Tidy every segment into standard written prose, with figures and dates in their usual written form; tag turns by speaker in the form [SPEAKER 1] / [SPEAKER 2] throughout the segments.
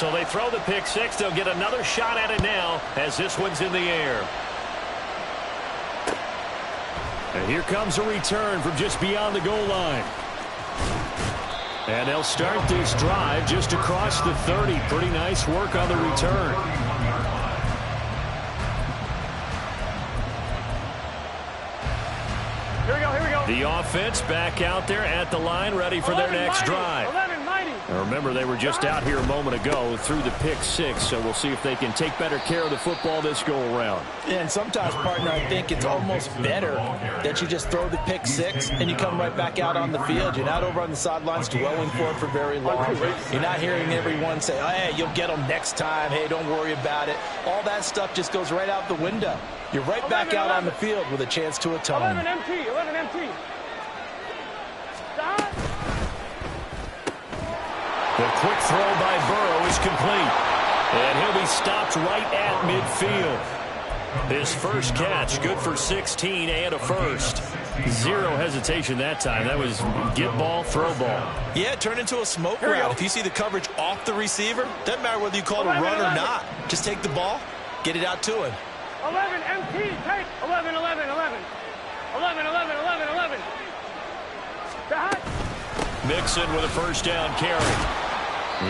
[SPEAKER 1] So they throw the pick six. They'll get another shot at it now as this one's in the air. And here comes a return from just beyond the goal line. And they'll start this drive just across the 30. Pretty nice work on the return.
[SPEAKER 2] Here we go, here we go.
[SPEAKER 1] The offense back out there at the line, ready for their next drive.
[SPEAKER 2] 11, mighty.
[SPEAKER 1] Now remember, they were just out here a moment ago through the pick six, so we'll see if they can take better care of the football this go-around.
[SPEAKER 3] Yeah, and sometimes, partner, I think it's almost better that you just throw the pick six and you come right back out on the field. You're not over on the sidelines dwelling for it for very long. You're not hearing everyone say, oh, hey, you'll get them next time. Hey, don't worry about it. All that stuff just goes right out the window. You're right back out on the field with a chance to atone.
[SPEAKER 2] 11 MT, 11 MT.
[SPEAKER 1] The quick throw by Burrow is complete. And he'll be stopped right at midfield. His first catch, good for 16 and a first. Zero hesitation that time. That was get ball, throw ball.
[SPEAKER 3] Yeah, turn into a smoke route. If you see the coverage off the receiver, doesn't matter whether you call it a run or not. Just take the ball, get it out to him.
[SPEAKER 2] 11 MT, take 11, 11, 11. 11, 11, 11, 11.
[SPEAKER 1] Mixon with a first down carry.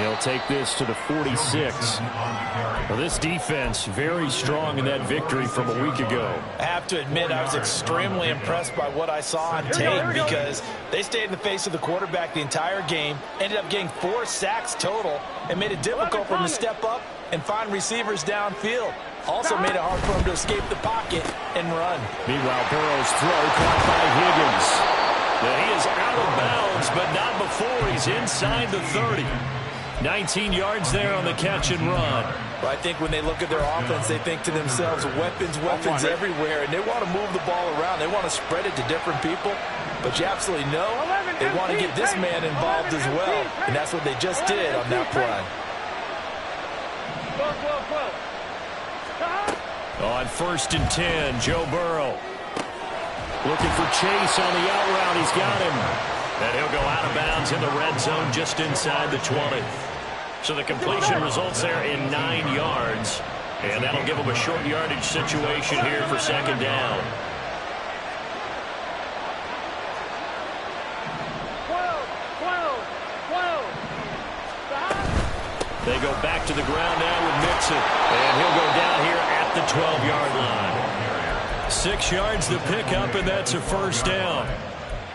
[SPEAKER 1] He'll take this to the 46. Well, this defense very strong in that victory from a week ago.
[SPEAKER 3] I have to admit, I was extremely impressed by what I saw on tape because they stayed in the face of the quarterback the entire game, ended up getting 4 sacks total, and made it difficult for him to step up and find receivers downfield. Also made it hard for him to escape the pocket and run.
[SPEAKER 1] Meanwhile, Burrow's throw caught by Higgins. He is out of bounds, but not before he's inside the 30. 19 yards there on the catch and run.
[SPEAKER 3] Well, I think when they look at their offense, they think to themselves, weapons everywhere, and they want to move the ball around. They want to spread it to different people, but you absolutely know they want to get this man involved as well, and that's what they just did on that play.
[SPEAKER 1] On 1st and 10, Joe Burrow. Looking for Chase on the out route. He's got him. And he'll go out of bounds in the red zone just inside the 20. So the completion results there in 9 yards. And that'll give them a short yardage situation here for second down.
[SPEAKER 2] 12.
[SPEAKER 1] They go back to the ground now with Mixon. And he'll go down here at the 12-yard line. 6 yards the pickup, and that's a first down.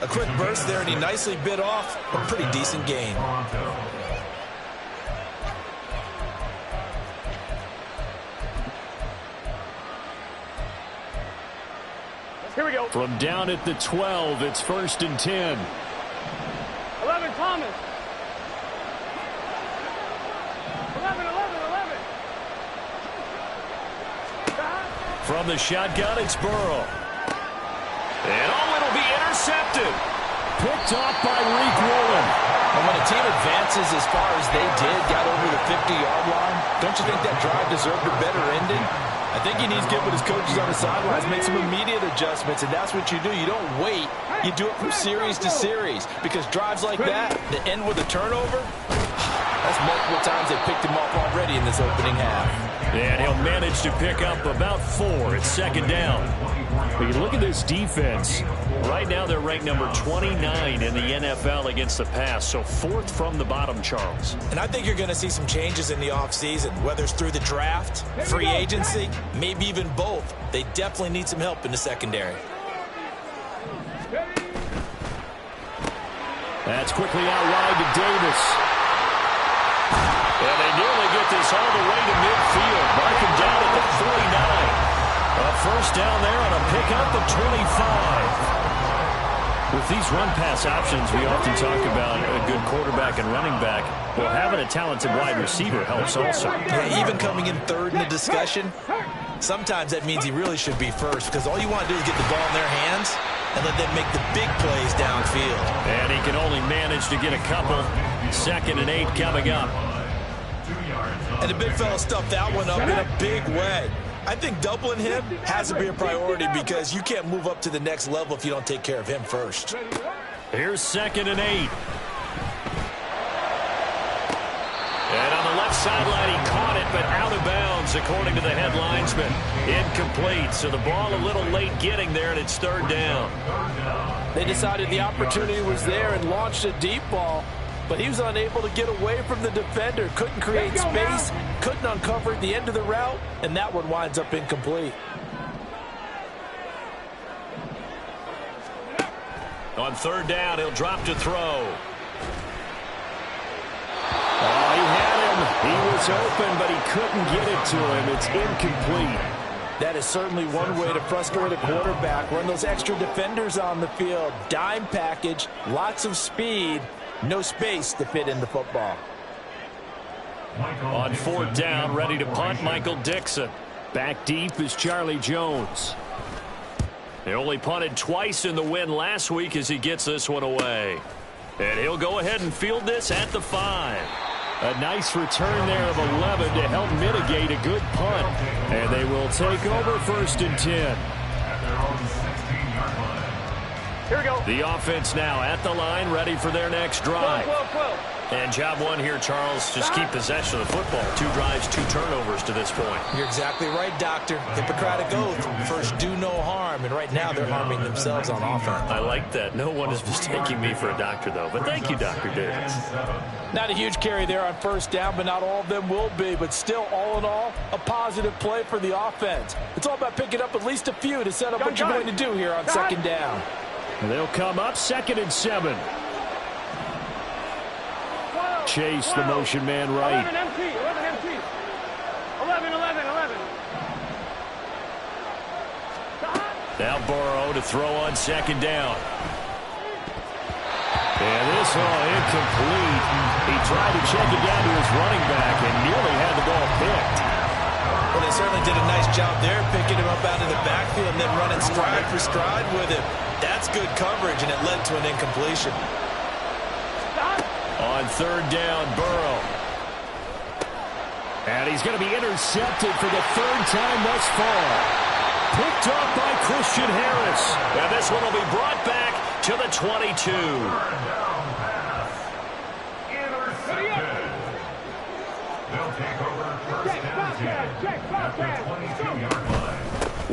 [SPEAKER 3] A quick burst there, and he nicely bit off a pretty decent gain.
[SPEAKER 2] Here we go.
[SPEAKER 1] From down at the 12, it's 1st and 10.
[SPEAKER 2] 11, Thomas. 11, 11, 11.
[SPEAKER 1] From the shotgun, it's Burrow. And it'll be intercepted. Picked off by Reek Woolen.
[SPEAKER 3] And when a team advances as far as they did, got over the 50-yard line, don't you think that drive deserved a better ending? I think he needs to get with his coaches on the sidelines, make some immediate adjustments, and that's what you do. You don't wait. You do it from series to series, because drives like that end with a turnover, that's multiple times they picked him off already in this opening half.
[SPEAKER 1] And he'll manage to pick up about 4 at second down. But you look at this defense. Right now they're ranked number 29 in the NFL against the pass, so 4th from the bottom, Charles.
[SPEAKER 3] And I think you're going to see some changes in the offseason, whether it's through the draft, free agency, maybe even both. They definitely need some help in the secondary.
[SPEAKER 1] That's quickly out wide to Davis. And they nearly get this all the way to midfield. Mark him down at the 49. A first down there on a pickup of 25. With these run-pass options, we often talk about a good quarterback and running back. Well, having a talented wide receiver helps also.
[SPEAKER 3] Yeah, even coming in 3rd in the discussion, sometimes that means he really should be first, because all you want to do is get the ball in their hands and let them make the big plays downfield.
[SPEAKER 1] And he can only manage to get a couple. 2nd and 8 coming up.
[SPEAKER 3] And the big fella stuffed that one up in a big way. I think doubling him has to be a priority, because you can't move up to the next level if you don't take care of him first.
[SPEAKER 1] Here's 2nd and 8. And on the left sideline. He caught it, but out of bounds, according to the head linesman. Incomplete, so the ball a little late getting there, and it's third down.
[SPEAKER 3] They decided the opportunity was there and launched a deep ball, but he was unable to get away from the defender. Couldn't create space, couldn't uncover the end of the route, and that one winds up incomplete.
[SPEAKER 1] On third down, he'll drop to throw. Oh, he had him. He was open, but he couldn't get it to him. It's incomplete.
[SPEAKER 3] That is certainly one way to frustrate a quarterback. Run those extra defenders on the field. Dime package, lots of speed, no space to fit in the football.
[SPEAKER 1] On fourth down, ready to punt, Michael Dixon. Back deep is Charlie Jones. They only punted twice in the win last week as he gets this one away. And he'll go ahead and field this at the 5. A nice return there of 11 to help mitigate a good punt. And they will take over first and 10.
[SPEAKER 2] Here we go.
[SPEAKER 1] The offense now at the line, ready for their next drive.
[SPEAKER 2] 12.
[SPEAKER 1] And job one here, Charles, just keep possession of the football. 2 drives, 2 turnovers to this point.
[SPEAKER 3] You're exactly right, Doctor. Hippocratic oath. First, do no harm. And right now, they're harming themselves on offense.
[SPEAKER 1] I like that. No one is mistaking me for a doctor, though. But thank you, Dr. Davis.
[SPEAKER 3] Not a huge carry there on first down, but not all of them will be. But still, all in all, a positive play for the offense. It's all about picking up at least a few to set up what you're going to do here on second down.
[SPEAKER 1] They'll come up 2nd and 7. Chase, the motion man right.
[SPEAKER 2] 11 empty. 11.
[SPEAKER 1] Now Burrow to throw on second down. And this one incomplete. He tried to check it down to his running back and nearly had the ball picked.
[SPEAKER 3] Well, they certainly did a nice job there, picking him up out of the backfield and then running stride for stride with him. That's good coverage, and it led to an incompletion.
[SPEAKER 1] On third down, Burrow. And he's going to be intercepted for the 3rd time thus far. Picked up by Christian Harris. And this one will be brought back to the 22.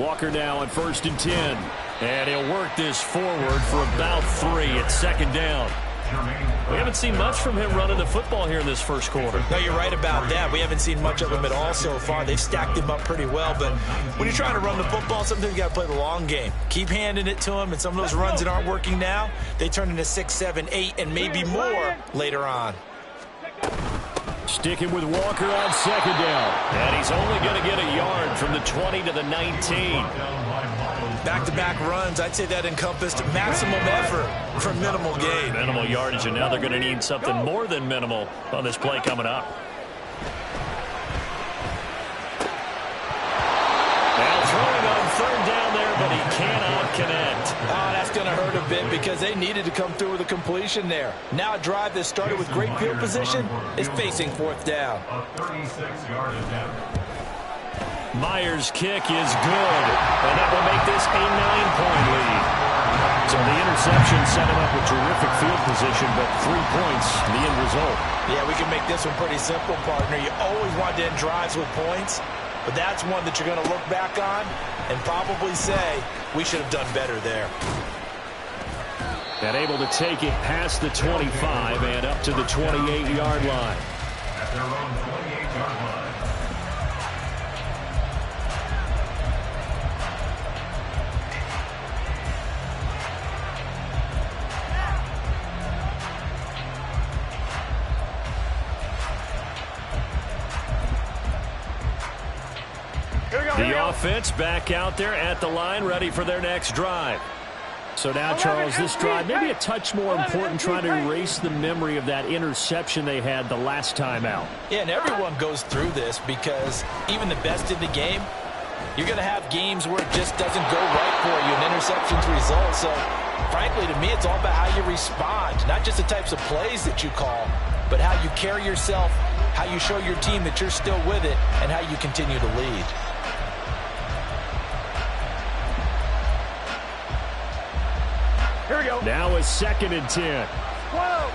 [SPEAKER 1] Walker now on 1st and 10. And he'll work this forward for about 3 at 2nd down. We haven't seen much from him running the football here in this first quarter.
[SPEAKER 3] No, you're right about that. We haven't seen much of him at all so far. They've stacked him up pretty well, but when you're trying to run the football, sometimes you got to play the long game. Keep handing it to him, and some of those runs that aren't working now, they turn into 6, 7, 8, and maybe more later on.
[SPEAKER 1] Sticking with Walker on 2nd down. And he's only going to get a yard from the 20 to the 19.
[SPEAKER 3] Back-to-back runs, I'd say that encompassed maximum effort for minimal gain.
[SPEAKER 1] Minimal yardage, and now they're going to need something more than minimal on this play coming up. Now throwing on 3rd down there, but he cannot connect.
[SPEAKER 3] Oh, that's going to hurt a bit because they needed to come through with a completion there. Now a drive that started with great field position is facing 4th down.
[SPEAKER 2] 36-yard attempt.
[SPEAKER 1] Myers' kick is good, and that will make this a 9-point lead. So the interception set him up with terrific field position, but 3 points, the end result.
[SPEAKER 3] Yeah, we can make this one pretty simple, partner. You always want to end drives with points, but that's one that you're going to look back on and probably say, we should have done better there.
[SPEAKER 1] And able to take it past the 25 and up to the 28-yard line.
[SPEAKER 2] At their own 28-yard line.
[SPEAKER 1] The offense back out there at the line, ready for their next drive. So now, Charles, this drive maybe a touch more important, trying to erase the memory of that interception they had the last time out.
[SPEAKER 3] Yeah, and everyone goes through this because even the best in the game, you're going to have games where it just doesn't go right for you, and interceptions result. So, frankly, to me, it's all about how you respond, not just the types of plays that you call, but how you carry yourself, how you show your team that you're still with it, and how you continue to lead.
[SPEAKER 2] Here we go.
[SPEAKER 1] Now a 2nd and 10.
[SPEAKER 2] 12.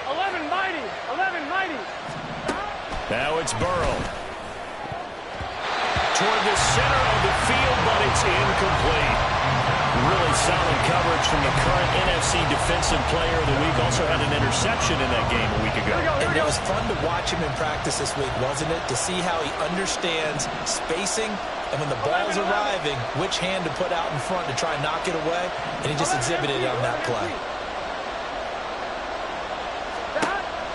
[SPEAKER 2] 11. mighty. 11 mighty.
[SPEAKER 1] Now it's Burrow. Toward the center of the field, but it's incomplete. Really solid coverage from the current NFC Defensive Player of the Week. Also had an interception in that game a week ago.
[SPEAKER 3] And it was fun to watch him in practice this week, wasn't it? To see how he understands spacing and when the ball's arriving, which hand to put out in front to try and knock it away. And he just exhibited it on that play.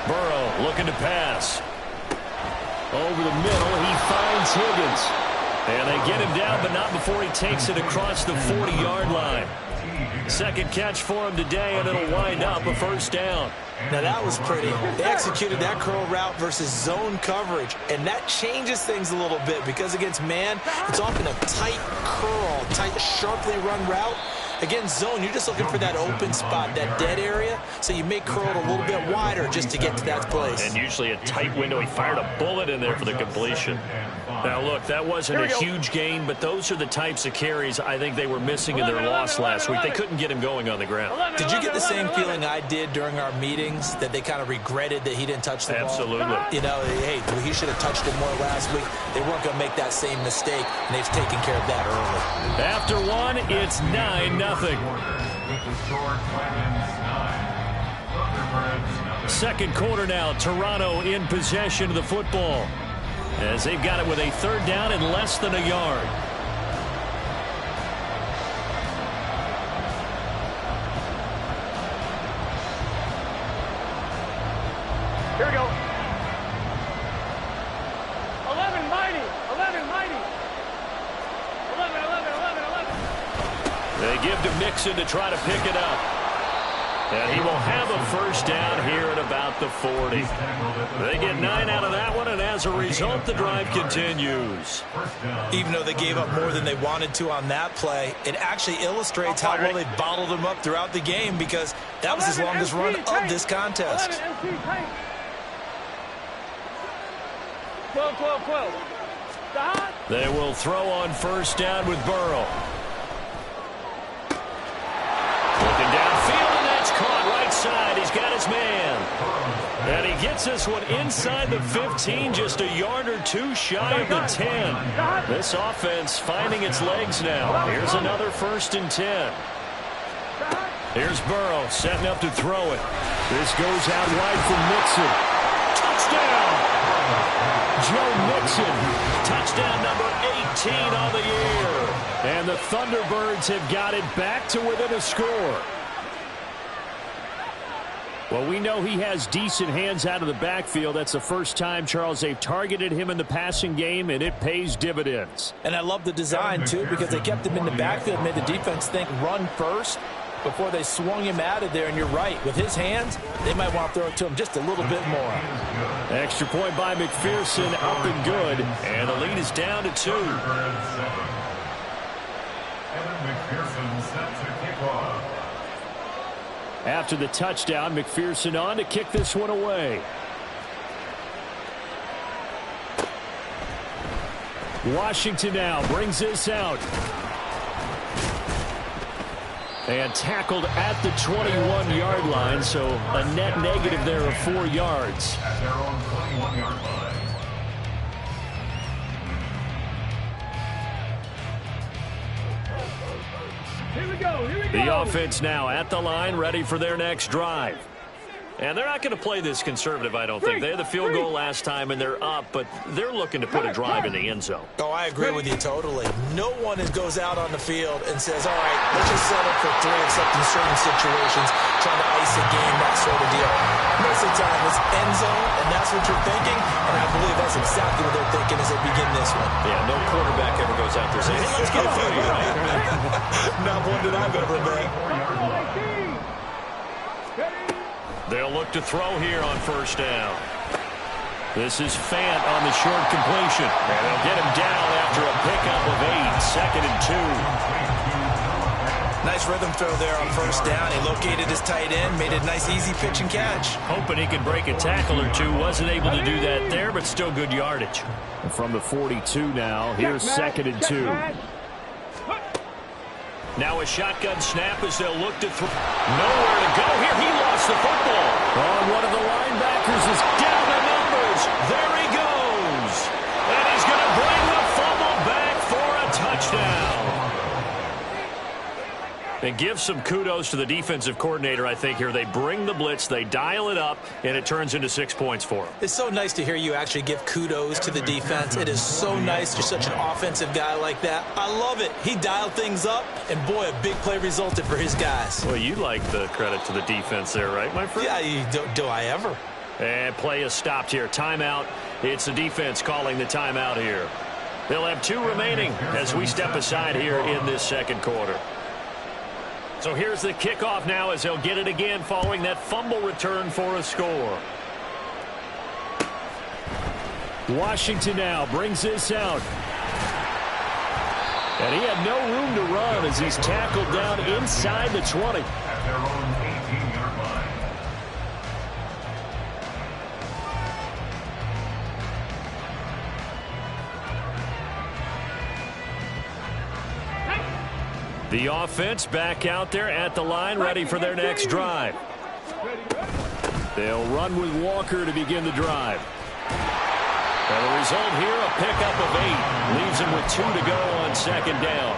[SPEAKER 1] Burrow looking to pass. Over the middle, he finds Higgins. And they get him down, but not before he takes it across the 40-yard line. Second catch for him today, and it'll wind up a first down.
[SPEAKER 3] Now, that was pretty. They executed that curl route versus zone coverage, and that changes things a little bit because against man, it's often a tight curl, tight, sharply run route. Against zone, you're just looking for that open spot, that dead area, so you make curl a little bit wider just to get to that place.
[SPEAKER 1] And usually a tight window. He fired a bullet in there for the completion. Now, look, that wasn't a huge gain, but those are the types of carries I think they were missing in their loss last week. They couldn't get him going on the ground.
[SPEAKER 3] Did you get the same feeling I did during our meetings, that they kind of regretted that he didn't touch the ball?
[SPEAKER 1] Absolutely.
[SPEAKER 3] You know, hey, he should have touched it more last week. They weren't going to make that same mistake, and they've taken care of that early.
[SPEAKER 1] After one, it's 9-0. Second quarter now, Toronto in possession of the football as they've got it with a third down and less than a yard.
[SPEAKER 2] Here we go. 11 mighty. 11 mighty. 11, 11, 11, 11.
[SPEAKER 1] They give to Mixon to try to pick it up. And he will have a first down here at about the 40. They get 9 out of that one, and as a result, the drive continues.
[SPEAKER 3] Even though they gave up more than they wanted to on that play, it actually illustrates how well they bottled him up throughout the game because that was his longest run of this contest.
[SPEAKER 2] 12, 12, 12.
[SPEAKER 1] They will throw on first down with Burrow. Looking downfield, and that's caught right side. He's got his man. And he gets this one inside the 15, just a yard or two shy of the 10. This offense finding its legs now. Here's another 1st and 10. Here's Burrow setting up to throw it. This goes out wide for Mixon. Touchdown! Joe Mixon, touchdown number 18 on the year. And the Thunderbirds have got it back to within a score. Well, we know he has decent hands out of the backfield. That's the first time, Charles, they've targeted him in the passing game, and it pays dividends.
[SPEAKER 3] And I love the design, too, because they kept him in the backfield, made the defense think run first before they swung him out of there. And you're right, with his hands, they might want to throw it to him just a little bit more.
[SPEAKER 1] Extra point by McPherson, up and good. And the lead is down to 2. After the touchdown, McPherson on to kick this one away. Washington now brings this out. And tackled at the 21-yard line, so a net negative there of 4 yards.
[SPEAKER 4] At their own 21-yard line.
[SPEAKER 2] Here we go. Here we go.
[SPEAKER 1] The offense now at the line, ready for their next drive. And they're not going to play this conservative, I don't think. They had the field goal last time, and they're up, but they're looking to put a drive in the end zone.
[SPEAKER 3] Oh, I agree with you totally. No one goes out on the field and says, all right, let's just settle for 3, except in certain situations, trying to ice a game, that sort of deal. Most of the time, it's end zone, and that's what you're thinking, and I believe that's exactly what they're thinking as they begin this one.
[SPEAKER 1] Yeah, no quarterback ever goes out there saying, hey, let's get a few tonight.
[SPEAKER 3] Not one that I've ever met.
[SPEAKER 1] They'll look to throw here on first down. This is Fant on the short completion. And they'll get him down after a pickup of 8, 2nd and 2.
[SPEAKER 3] Nice rhythm throw there on first down. He located his tight end, made a nice easy pitch and catch.
[SPEAKER 1] Hoping he could break a tackle or two. Wasn't able to do that there, but still good yardage. And from the 42 now, here's 2nd and 2. Now a shotgun snap as they'll look to throw. Nowhere to go here. He lost the football on one of the linebackers. And give some kudos to the defensive coordinator, I think, here. They bring the blitz, they dial it up, and it turns into 6 points for them.
[SPEAKER 3] It's so nice to hear you actually give kudos to the defense. It is so nice. You're such an offensive guy like that. I love it. He dialed things up, and, boy, a big play resulted for his guys.
[SPEAKER 1] Well, you like the credit to the defense there, right, my friend?
[SPEAKER 3] Yeah, do I ever?
[SPEAKER 1] And play is stopped here. Timeout. It's the defense calling the timeout here. They'll have 2 remaining as we step aside here in this second quarter. So here's the kickoff now as they'll get it again following that fumble return for a score. Washington now brings this out. And he had no room to run as he's tackled down inside the 20.
[SPEAKER 4] At their own 18-yard line.
[SPEAKER 1] The offense back out there at the line, ready for their next drive. They'll run with Walker to begin the drive. And the result here, a pickup of 8. Leaves him with 2 to go on second down.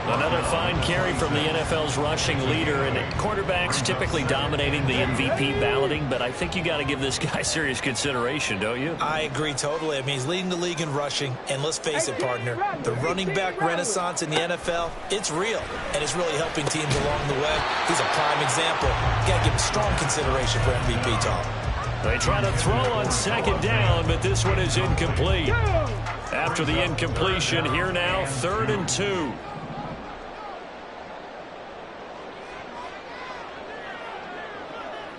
[SPEAKER 1] Another fine carry from the NFL's rushing leader, and quarterbacks typically dominating the MVP balloting, but I think you got to give this guy serious consideration, don't you?
[SPEAKER 3] I agree totally. I mean, he's leading the league in rushing, and let's face it, partner, the running back renaissance in the NFL, it's real, and it's really helping teams along the way. He's a prime example. You got to give him strong consideration for MVP talk.
[SPEAKER 1] They try to throw on second down, but this one is incomplete. After the incompletion, here now, 3rd and 2.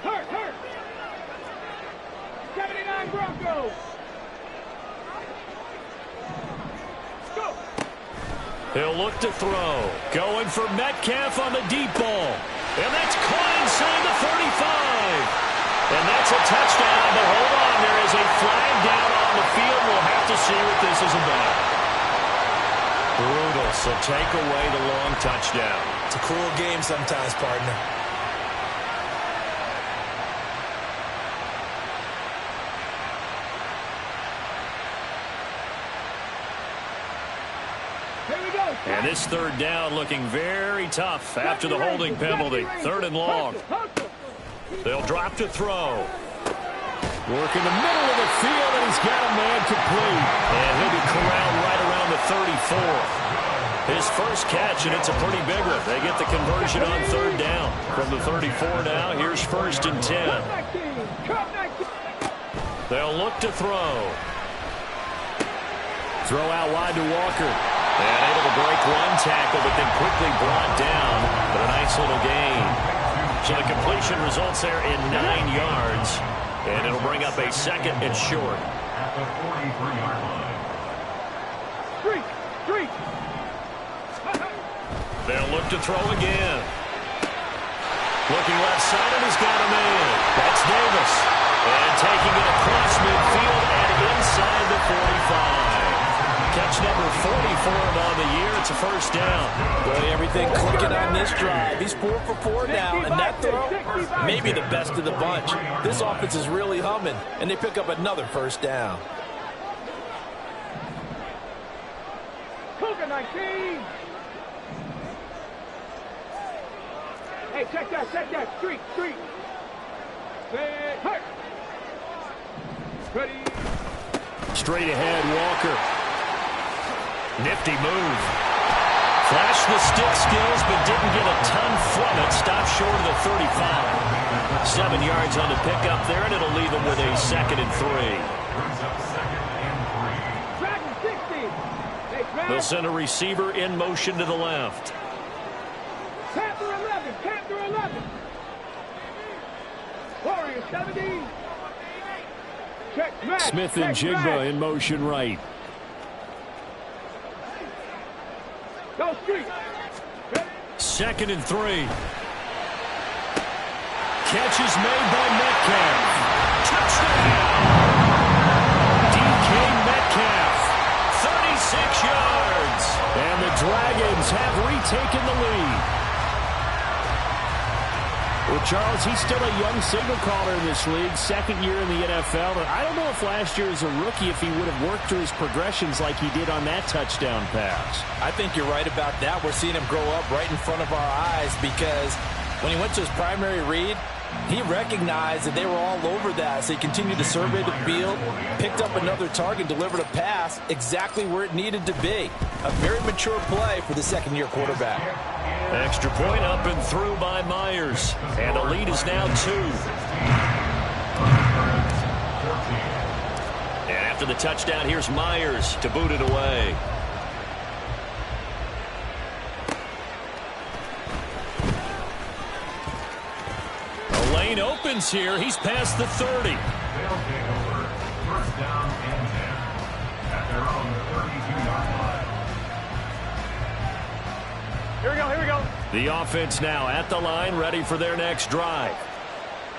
[SPEAKER 2] Hurt. 79 Broncos. Go.
[SPEAKER 1] He'll look to throw. Going for Metcalf on the deep ball. And that's caught inside the 35. And that's a touchdown, but hold on, there is a flag down on the field. We'll have to see what this is about. Brutal, so take away the long touchdown.
[SPEAKER 3] It's a cruel game sometimes, partner.
[SPEAKER 2] Here we go.
[SPEAKER 1] And this 3rd down looking very tough after the holding penalty. 3rd and long. They'll drop to throw. Work in the middle of the field, and he's got a man complete. And he'll be corralled right around the 34. His first catch, and it's a pretty big one. They get the conversion on 3rd down. From the 34 now, here's 1st and 10. They'll look to throw. Throw out wide to Walker. And able to break one tackle, but then quickly brought down. But a nice little gain. So the completion results there in 9 yards. And it'll bring up a 2nd and short.
[SPEAKER 4] At the 43-yard line.
[SPEAKER 2] Streak.
[SPEAKER 1] They'll look to throw again. Looking left side, and he's got a man. That's Davis. And taking it across midfield and inside the 45. Catch number 40 for him on the year. It's a 1st down.
[SPEAKER 3] Boy, everything clicking on this drive. He's 4 for 4 now, and that throw, maybe the best of the bunch. This offense is really humming, and they pick up another 1st down.
[SPEAKER 2] Cougar 19. Hey, check that. Streak. Hurt. Ready.
[SPEAKER 1] Straight ahead, Walker. Nifty move. Flashed the stick skills, but didn't get a ton from it. Stopped short of the 35. 7 yards on the pickup there, and it'll leave him with a 2nd and 3.
[SPEAKER 4] Brings up 2nd and 3.
[SPEAKER 2] Dragon 60. Hey, Dragon.
[SPEAKER 1] They'll send a receiver in motion to the left.
[SPEAKER 2] Panther 11. Warrior 70. Check Matt.
[SPEAKER 1] Smith and Jigba in motion right.
[SPEAKER 2] Go Street.
[SPEAKER 1] 2nd and 3. Catch is made by Metcalf. Touchdown! DK Metcalf. 36 yards. And the Dragons have retaken the lead. With Charles, he's still a young signal caller in this league, second year in the NFL. But I don't know if last year as a rookie, if he would have worked through his progressions like he did on that touchdown pass.
[SPEAKER 3] I think you're right about that. We're seeing him grow up right in front of our eyes because when he went to his primary read, he recognized that they were all over that, so he continued to survey the field, picked up another target, delivered a pass exactly where it needed to be. A very mature play for the second-year quarterback.
[SPEAKER 1] Extra point up and through by Myers. And the lead is now 2. And after the touchdown, here's Myers to boot it away. The lane opens here. He's past the 30.
[SPEAKER 4] They'll take over. First down and 10 at their own 32-yard line.
[SPEAKER 2] Here we go, here we go.
[SPEAKER 1] The offense now at the line, ready for their next drive.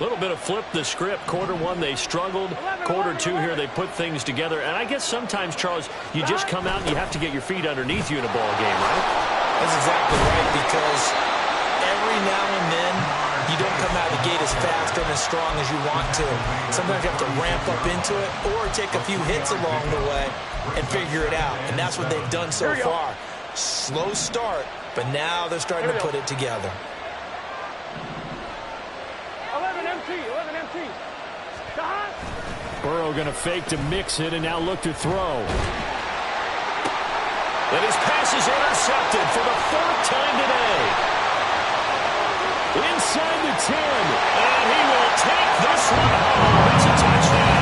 [SPEAKER 1] A little bit of flip the script. Quarter one, they struggled. Quarter two here, they put things together. And I guess sometimes, Charles, you just come out and you have to get your feet underneath you in a ball game, right?
[SPEAKER 3] That's exactly right, because every now and then you don't come out of the gate as fast and as strong as you want to. Sometimes you have to ramp up into it or take a few hits along the way and figure it out. And that's what they've done so far. Slow start, but now they're starting to put it together.
[SPEAKER 2] 11 MT, 11 MT.
[SPEAKER 1] Burrow going to fake to mix it and now look to throw. And his pass is intercepted for the 4th time today. Inside the 10, and he will take this one home. It's a touchdown.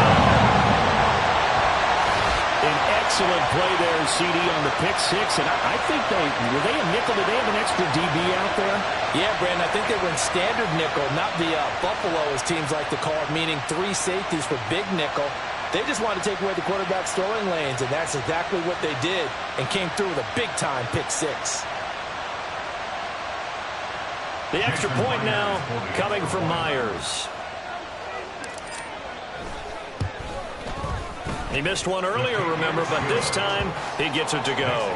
[SPEAKER 1] An excellent play there, CD, on the pick six. And I think were they a nickel? Did they have an extra DB out there?
[SPEAKER 3] Yeah, Brandon, I think they were in standard nickel, not the Buffalo, as teams like to call it, meaning 3 safeties for big nickel. They just wanted to take away the quarterback's throwing lanes, and that's exactly what they did and came through with a big-time pick six.
[SPEAKER 1] The extra point now coming from Myers. He missed one earlier, remember, but this time he gets it to go.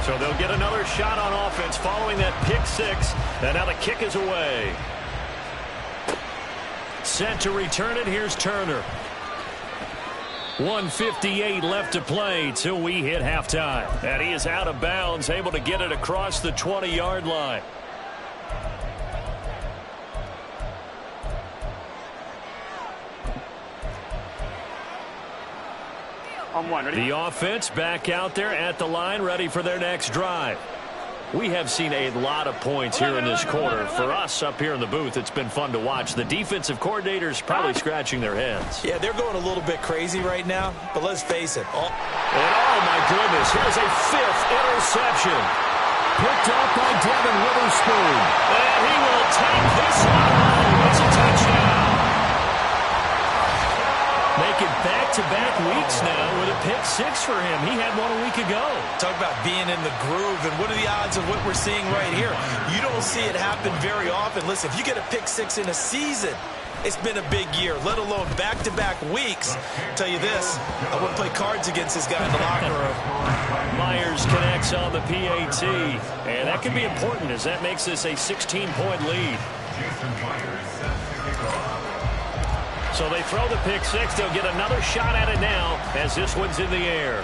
[SPEAKER 1] So they'll get another shot on offense following that pick six, and now the kick is away. Set to return it, here's Turner. 1:58 left to play till we hit halftime. And he is out of bounds, able to get it across the 20-yard line. The offense back out there at the line, ready for their next drive. We have seen a lot of points here in this quarter. For us up here in the booth, it's been fun to watch. The defensive coordinators probably scratching their heads.
[SPEAKER 3] Yeah, they're going a little bit crazy right now, but let's face it.
[SPEAKER 1] And oh, my goodness, here's a 5th interception. Picked up by Devin Witherspoon. And he will take this one home. It's a touchdown. Making back-to-back weeks now with a pick six for him. He had one a week ago.
[SPEAKER 3] Talk about being in the groove, and what are the odds of what we're seeing right here? You don't see it happen very often. Listen, if you get a pick six in a season, it's been a big year, let alone back-to-back weeks. I'll tell you this, I wouldn't play cards against this guy in the locker room.
[SPEAKER 1] Myers connects on the PAT, and that can be important as that makes this a 16-point lead. So they throw the pick six. They'll get another shot at it now as this one's in the air.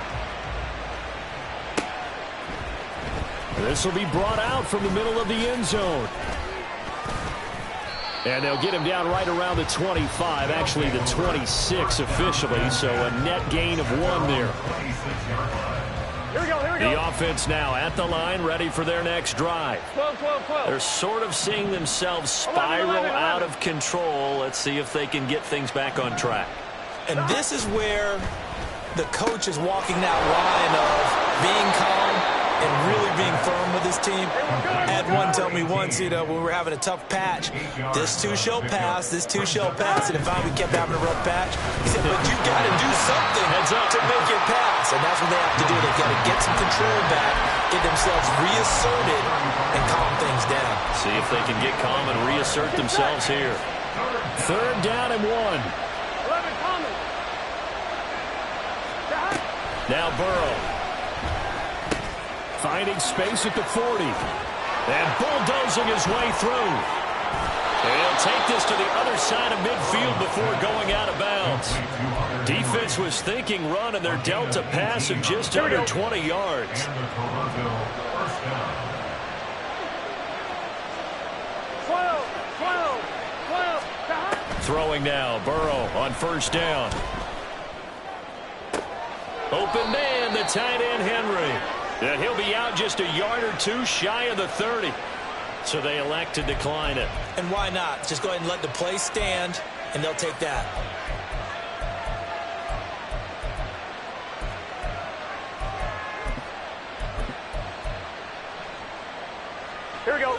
[SPEAKER 1] This will be brought out from the middle of the end zone. And they'll get him down right around the 25, actually the 26 officially, so a net gain of 1 there.
[SPEAKER 2] Here we go, here we go.
[SPEAKER 1] The offense now at the line, ready for their next drive.
[SPEAKER 2] 12, 12, 12.
[SPEAKER 1] They're sort of seeing themselves spiral
[SPEAKER 2] 11.
[SPEAKER 1] out of control. Let's see if they can get things back on track.
[SPEAKER 3] And this is where the coach is walking that line of being calm and really being firm with his team. I had one tell me once, when we were having a tough patch, this too shall pass, this too shall pass. And if we kept having a rough patch, he said, but you got to do something to make it pass. And that's what they have to do. They've got to get some control back, get themselves reasserted, and calm things down.
[SPEAKER 1] See if they can get calm and reassert themselves here. 3rd down and 1.
[SPEAKER 2] 11 coming.
[SPEAKER 1] Now Burrow. Finding space at the 40. And bulldozing his way through. And he'll take this to the other side of midfield before going out of bounds. Defense was thinking run, and they're dealt a pass of just under 20 yards. Throwing now, Burrow on first down. Open man, the tight end, Henry. And he'll be out just a yard or two shy of the 30. So they elect to decline it.
[SPEAKER 3] And why not? Just go ahead and let the play stand, and they'll take that.
[SPEAKER 2] Here we go.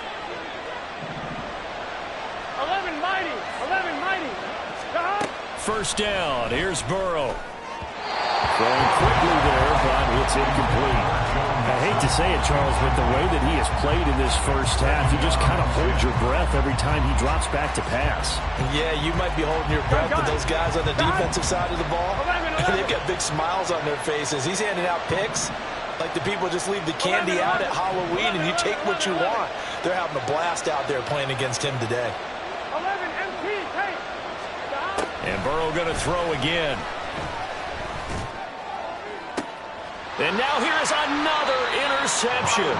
[SPEAKER 2] 11 mighty. 11 mighty.
[SPEAKER 1] First down. Here's Burrow. Throwing quickly there, but it's incomplete. I hate to say it, Charles, but the way that he has played in this first half, you just kind of hold your breath every time he drops back to pass.
[SPEAKER 3] Yeah, you might be holding your breath, but those guys on the defensive side of the ball, they've got big smiles on their faces. He's handing out picks like the people just leave the candy out at Halloween and you take what you want. They're having a blast out there playing against him today.
[SPEAKER 2] 11 MP, hey.
[SPEAKER 1] And Burrow going to throw again. And now here's another interception.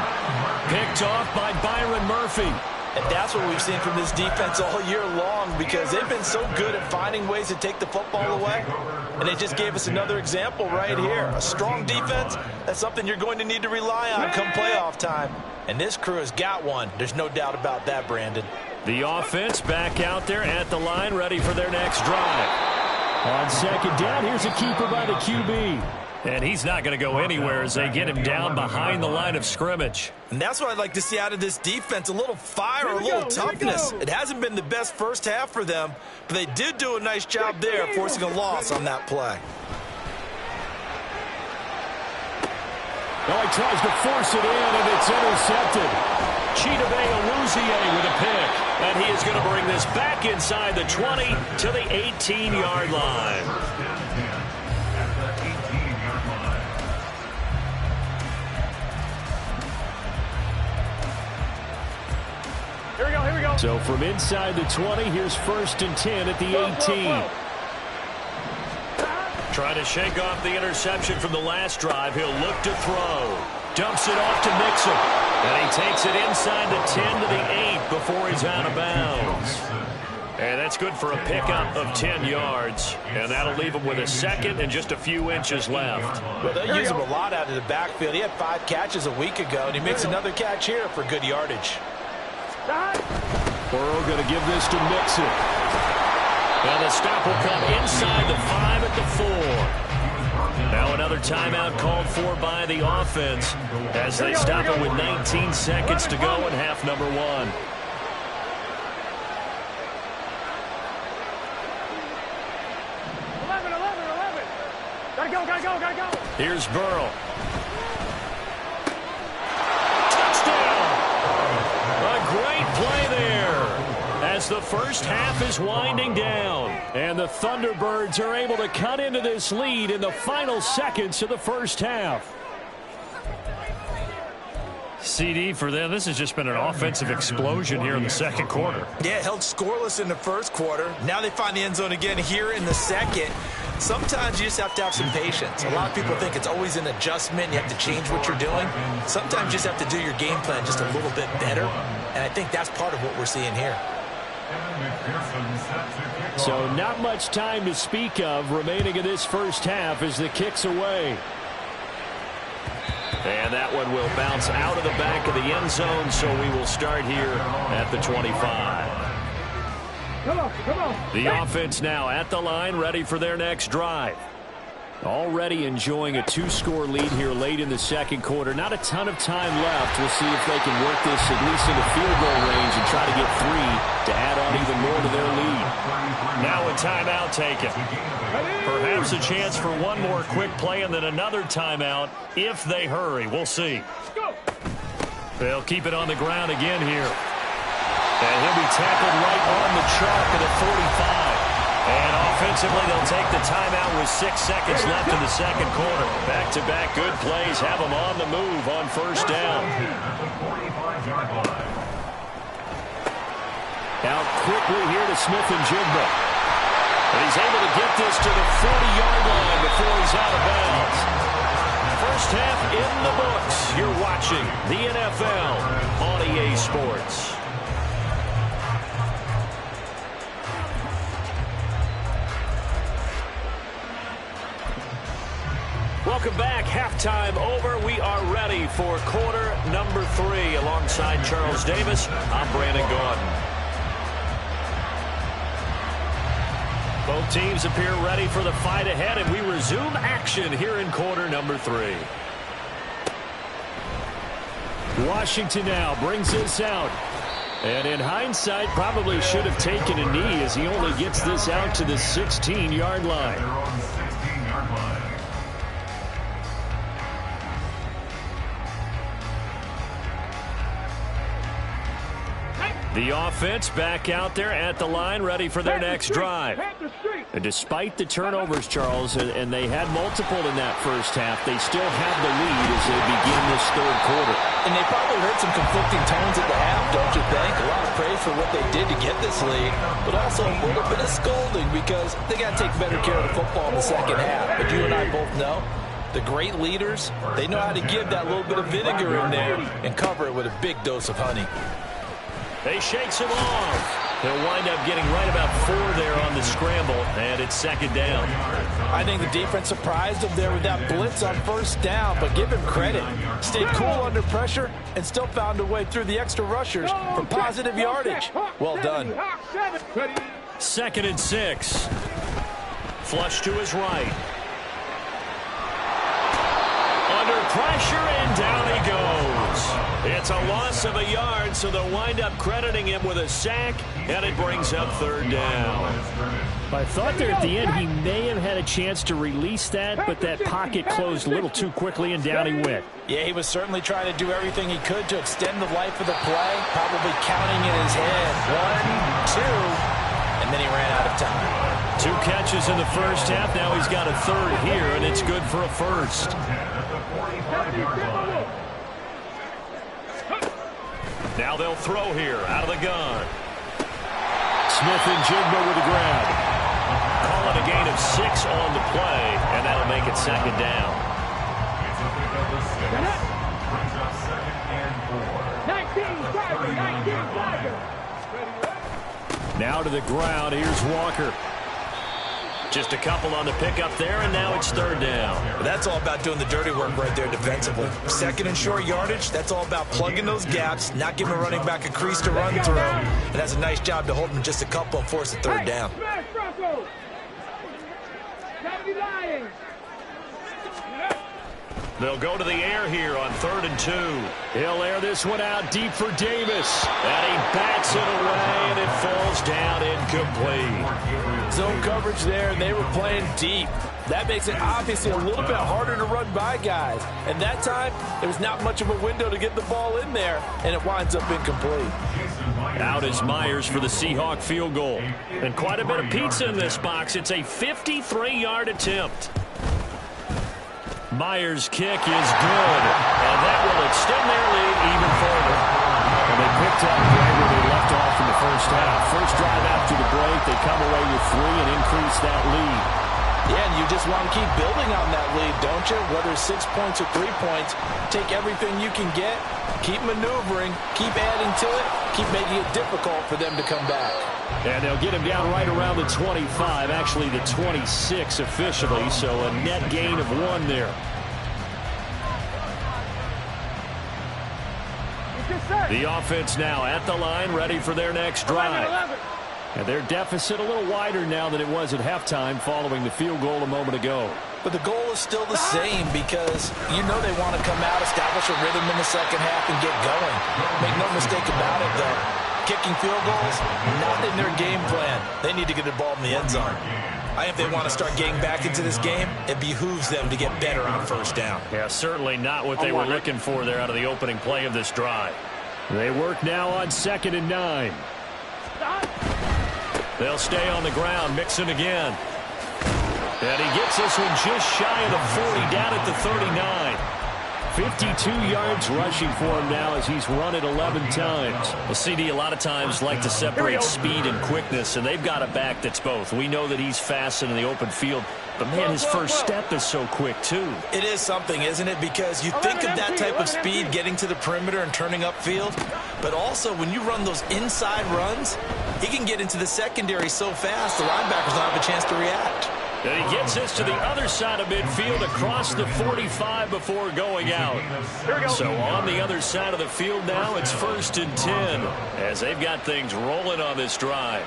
[SPEAKER 1] Picked off by Byron Murphy.
[SPEAKER 3] And that's what we've seen from this defense all year long, because they've been so good at finding ways to take the football away. And they just gave us another example right here. A strong defense, that's something you're going to need to rely on come playoff time. And this crew has got one. There's no doubt about that, Brandon.
[SPEAKER 1] The offense back out there at the line, ready for their next drive. On second down, here's a keeper by the QB. And he's not going to go anywhere as they get him down behind the line of scrimmage.
[SPEAKER 3] And that's what I'd like to see out of this defense, a little fire, a little toughness. It hasn't been the best first half for them, but they did do a nice job there forcing a loss on that play.
[SPEAKER 1] Well, he tries to force it in, and it's intercepted. Chidobe Awuzie with a pick. And he is going to bring this back inside the 20 to the 18-yard line.
[SPEAKER 2] Here we go, here we go.
[SPEAKER 1] So from inside the 20, here's first and 10 at the 18. Trying to shake off the interception from the last drive. He'll look to throw. Dumps it off to Mixon. And he takes it inside the 10 to the 8 before he's out of bounds. And that's good for a pickup of 10 yards. And that'll leave him with a second and just a few inches left.
[SPEAKER 3] Well, they use him a lot out of the backfield. He had 5 catches a week ago, and he makes another catch here for good yardage.
[SPEAKER 1] Burrow going to give this to Mixon. And the stop will come inside the 5 at the 4. Now another timeout called for by the offense as they stop it with 19 seconds to go in half number 1.
[SPEAKER 2] 11. Gotta go.
[SPEAKER 1] Here's Burrow. Great play there as the first half is winding down. And the Thunderbirds are able to cut into this lead in the final seconds of the first half. CD for them, this has just been an offensive explosion here in the second quarter.
[SPEAKER 3] Yeah, held scoreless in the first quarter. Now they find the end zone again here in the second. Sometimes you just have to have some patience. A lot of people think it's always an adjustment. You have to change what you're doing. Sometimes you just have to do your game plan just a little bit better. And I think that's part of what we're seeing here.
[SPEAKER 1] So not much time to speak of remaining in this first half as the kick's away. And that one will bounce out of the back of the end zone, so we will start here at the 25.
[SPEAKER 2] Come on.
[SPEAKER 1] The offense now at the line, ready for their next drive. Already enjoying a 2-score lead here late in the second quarter. Not a ton of time left. We'll see if they can work this at least into field goal range and try to get 3 to add on even more to their lead. Now a timeout taken. Perhaps a chance for one more quick play and then another timeout if they hurry. We'll see. They'll keep it on the ground again here. And he'll be tackled right on the chalk at the 45. And offensively, they'll take the timeout with 6 seconds left in the second quarter. Back-to-back good plays have them on the move on first down. Out quickly here to Smith and Jigba. And he's able to get this to the 40-yard line before he's out of bounds. First half in the books. You're watching the NFL on EA Sports. Welcome back. Halftime over. We are ready for quarter number 3. Alongside Charles Davis, I'm Brandon Gaudin. Both teams appear ready for the fight ahead, and we resume action here in quarter number 3. Washington now brings this out. And in hindsight, probably should have taken a knee as he only gets this out to the 16-yard line. The offense back out there at the line, ready for their next drive. And despite the turnovers, Charles, and they had multiple in that first half, they still have the lead as they begin this third quarter.
[SPEAKER 3] And they probably heard some conflicting tones at the half, don't you think? A lot of praise for what they did to get this lead, but also a little bit of scolding because they got to take better care of the football in the second half. But you and I both know the great leaders, they know how to give that little bit of vinegar in there and cover it with a big dose of honey.
[SPEAKER 1] They shakes him off. He'll wind up getting right about 4 there on the scramble, and it's second down.
[SPEAKER 3] I think the defense surprised him there with that blitz on first down, but give him credit. Stayed cool under pressure and still found a way through the extra rushers for positive yardage. Well done.
[SPEAKER 1] 2nd and 6. Flush to his right. Under pressure, and down he goes. It's a loss of a yard, so they'll wind up crediting him with a sack, and it brings up third down.
[SPEAKER 5] I thought there at the end he may have had a chance to release that, but that pocket closed a little too quickly, and down he went.
[SPEAKER 3] Yeah, he was certainly trying to do everything he could to extend the life of the play, probably counting in his head. 1, 2, and then he ran out of time.
[SPEAKER 1] 2 catches in the first half. Now he's got a third here, and it's good for a first. Now they'll throw here out of the gun. Smith and Jigba with a grab. Call it a gain of 6 on the play, and that'll make it second down. Now to the ground. Here's Walker. Just a couple on the pickup there, and now it's third down.
[SPEAKER 3] That's all about doing the dirty work right there defensively. Second and short yardage, that's all about plugging those gaps, not giving a running back a crease to run through. And that's a nice job to hold him just a couple and force a third down.
[SPEAKER 1] They'll go to the air here on 3rd and 2. He'll air this one out deep for Davis. And he bats it away, and it falls down incomplete.
[SPEAKER 3] Zone coverage there, and they were playing deep. That makes it obviously a little bit harder to run by guys. And that time, there was not much of a window to get the ball in there, and it winds up incomplete.
[SPEAKER 1] Out is Myers for the Seahawk field goal. And quite a bit of pizza in this box. It's a 53-yard attempt. Myers' kick is good, and that will extend their lead even further. And they picked up right where they left off in the first half. First drive after the break, they come away with 3 and increase that lead.
[SPEAKER 3] Yeah, and you just want to keep building on that lead, don't you? Whether it's 6 points or 3 points, take everything you can get, keep maneuvering, keep adding to it, keep making it difficult for them to come back.
[SPEAKER 1] And they'll get him down right around the 25, actually the 26 officially, so a net gain of 1 there. The offense now at the line, ready for their next drive. And their deficit a little wider now than it was at halftime following the field goal a moment ago.
[SPEAKER 3] But the goal is still the same because you know they want to come out, establish a rhythm in the second half, and get going. Make no mistake about it, though. Kicking field goals, not in their game plan. They need to get the ball in the end zone. I think if they want to start getting back into this game, it behooves them to get better on first down.
[SPEAKER 1] Yeah, certainly not what they were looking for there out of the opening play of this drive. They work now on 2nd and 9. They'll stay on the ground. Mixon again. And he gets this one just shy of the 40, down at the 39. 52 yards rushing for him now as he's run it 11 times. Well, CD a lot of times like to separate speed and quickness, and they've got a back that's both. We know that he's fast in the open field, but, man, his first step is so quick, too.
[SPEAKER 3] It is something, isn't it? Because you think of that type of speed getting to the perimeter and turning upfield, but also when you run those inside runs, he can get into the secondary so fast the linebackers don't have a chance to react.
[SPEAKER 1] And he gets this to the other side of midfield across the 45 before going out. So on the other side of the field now, it's 1st and 10 as they've got things rolling on this drive.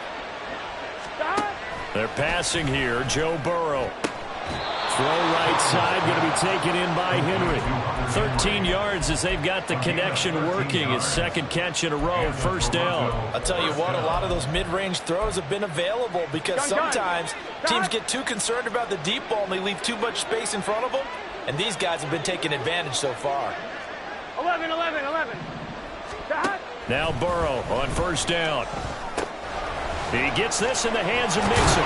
[SPEAKER 1] They're passing here. Joe Burrow. Throw right side, going to be taken in by Henry. 13 yards as they've got the connection working. His second catch in a row, 1st down.
[SPEAKER 3] I'll tell you what, a lot of those mid-range throws have been available because sometimes teams get too concerned about the deep ball and they leave too much space in front of them, and these guys have been taking advantage so far.
[SPEAKER 2] 11.
[SPEAKER 1] Now Burrow on 1st down. He gets this in the hands of Mixon.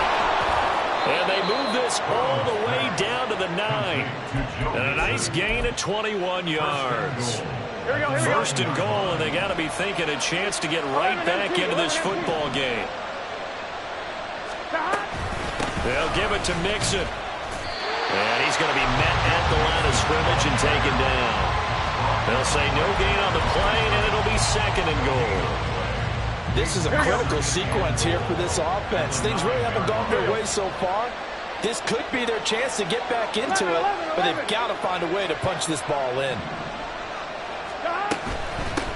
[SPEAKER 1] And they move this all the way down to the 9. And a nice gain of 21 yards. 1st and goal, and they got to be thinking a chance to get right back into this football game. They'll give it to Mixon. And he's going to be met at the line of scrimmage and taken down. They'll say no gain on the play, and it'll be 2nd and goal.
[SPEAKER 3] This is a critical sequence here for this offense. Things really haven't gone their way so far. This could be their chance to get back into it, but they've got to find a way to punch this ball in.